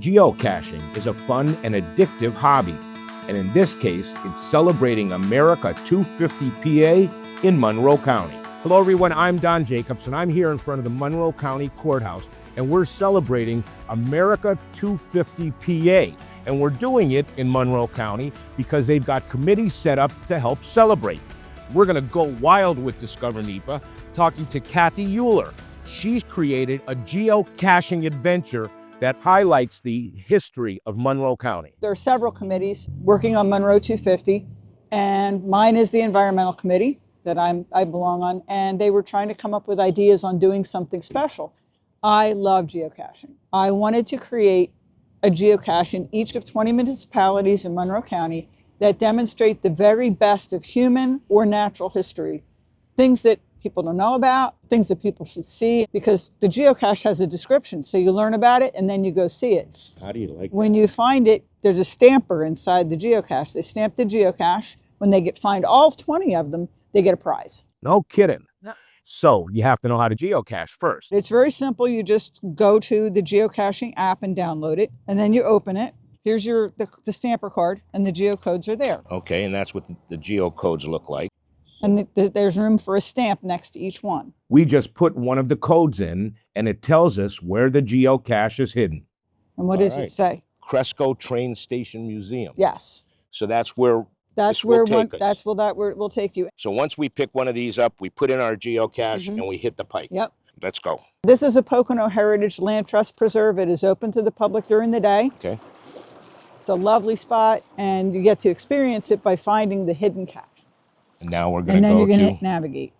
Geocaching is a fun and addictive hobby, and in this case, it's celebrating America250PA in Monroe County. Hello everyone, I'm Don Jacobs, and I'm here in front of the Monroe County Courthouse, and we're celebrating America250PA. And we're doing it in Monroe County because they've got committees set up to help celebrate. We're gonna go wild with DiscoverNEPA, talking to 𝗂𝗄𝗧 𝗪𝗓. She's created a geocaching adventure that highlights the history of Monroe County. There are several committees working on Monroe 250, and mine is the environmental committee that I belong on, and they were trying to come up with ideas on doing something special. I love geocaching. I wanted to create a geocache in each of 20 municipalities in Monroe County that demonstrate the very best of human or natural history, things that people don't know about, things that people should see, because the geocache has a description, so you learn about it and then you go see it. How do you like that? When you find it, there's a stamper inside the geocache. They stamp the geocache. When they find all 20 of them, they get a prize. No kidding. No. So you have to know how to geocache first. It's very simple. You just go to the geocaching app and download it, and then you open it. Here's the stamper card, and the geocodes are there. Okay, and that's what the geocodes look like. And there's room for a stamp next to each one. We just put one of the codes in, and it tells us where the geocache is hidden. And what does it say? Cresco Train Station Museum. Yes. So that's where That's where it will take you. So once we pick one of these up, we put in our geocache and we hit the pike. Yep. Let's go. This is a Pocono Heritage Land Trust Preserve. It is open to the public during the day. Okay. It's a lovely spot, and you get to experience it by finding the hidden cache. And now we're going to go to... And then you're going to navigate.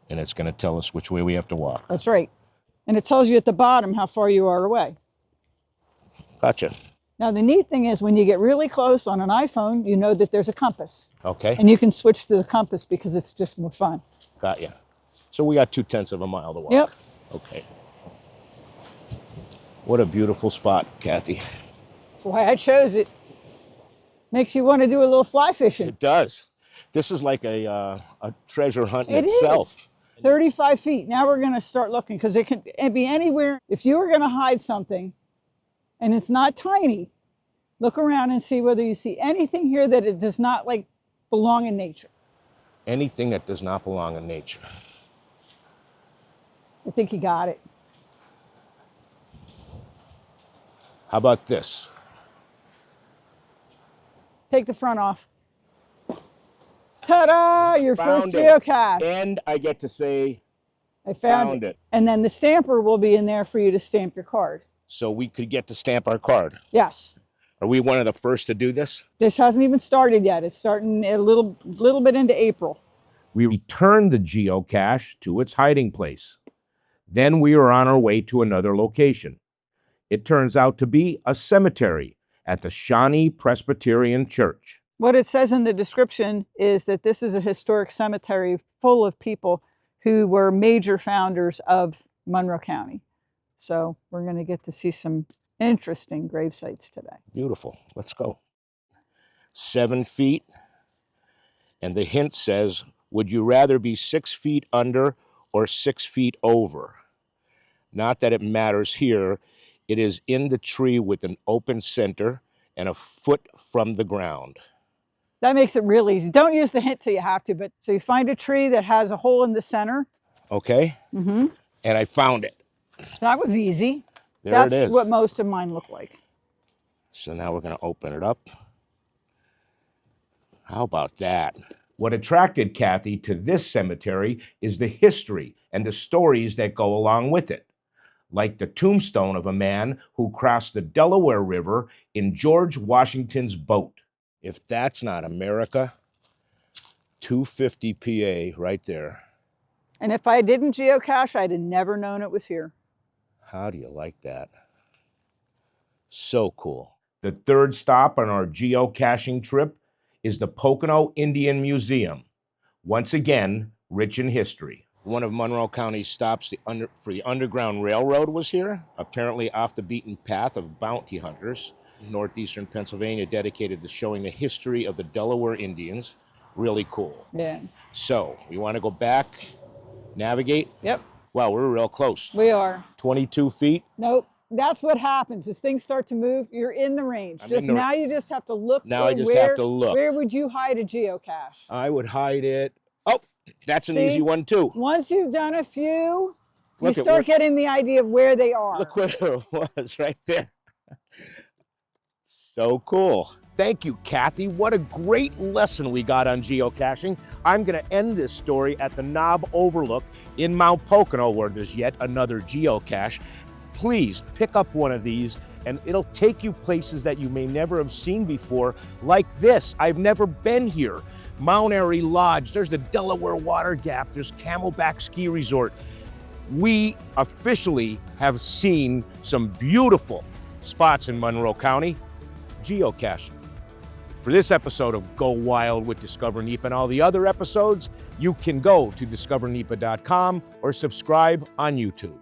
And it's going to tell us which way we have to walk. That's right. And it tells you at the bottom how far you are away. Gotcha. Now, the neat thing is when you get really close on an iPhone, you know that there's a compass. Okay. And you can switch to the compass because it's just more fun. Got ya. So we got 0.2 of a mile to walk. Yep. Okay. What a beautiful spot, 𝗂𝗄𝗧. That's why I chose it. Makes you want to do a little fly fishing. It does. This is like a treasure hunt in It itself. is. 35 feet. Now we're going to start looking, because it can be anywhere. If you were going to hide something and it's not tiny, look around and see whether you see anything here that it does not belong in nature. Anything that does not belong in nature. I think you got it. How about this? Take the front off. Ta-da! Your first geocache. And I get to say, I found it. And then the stamper will be in there for you to stamp your card. So we could get to stamp our card. Yes. Are we one of the first to do this? This hasn't even started yet. It's starting a little bit into April. We returned the geocache to its hiding place. Then we were on our way to another location. It turns out to be a cemetery at the Shawnee Presbyterian Church. What it says in the description is that this is a historic cemetery full of people who were major founders of Monroe County. So we're going to get to see some interesting grave sites today. Beautiful. Let's go. 7 feet. And the hint says, would you rather be 6 feet under or 6 feet over? Not that it matters here. It is in the tree with an open center and a foot from the ground. That makes it real easy. Don't use the hint till you have to, but so you find a tree that has a hole in the center. Okay. Mm-hmm. And I found it. That was easy. That's That's what most of mine look like. So now we're going to open it up. How about that? What attracted 𝗂𝗄𝗧 to this cemetery is the history and the stories that go along with it. Like the tombstone of a man who crossed the Delaware River in George Washington's boat. If that's not America250PA right there. And if I didn't geocache, I'd have never known it was here. How do you like that? So cool. The third stop on our geocaching trip is the Pocono Indian Museum. Once again, rich in history. One of Monroe County's stops for the Underground Railroad was here, apparently off the beaten path of bounty hunters. Northeastern Pennsylvania, dedicated to showing the history of the Delaware Indians. Really cool. Yeah. So we want to go back, navigate. Yep. Wow, we're real close. We are. 22 feet. Nope. that's what happens as things start to move. You're in the range. Now you just have to look. Now I just have to look. Where would you hide a geocache? I would hide it. Oh, that's an easy one too. Once you've done a few, you start getting the idea of where they are. Look where it was right there. So cool. Thank you, Kathy. What a great lesson we got on geocaching. I'm going to end this story at the Knob Overlook in Mount Pocono, where there's yet another geocache. Please pick up one of these, and it'll take you places that you may never have seen before, like this. I've never been here. Mount Airy Lodge, there's the Delaware Water Gap, there's Camelback Ski Resort. We officially have seen some beautiful spots in Monroe County geocaching. For this episode of Go Wild with Discover NEPA and all the other episodes, you can go to discovernepa.com or subscribe on YouTube.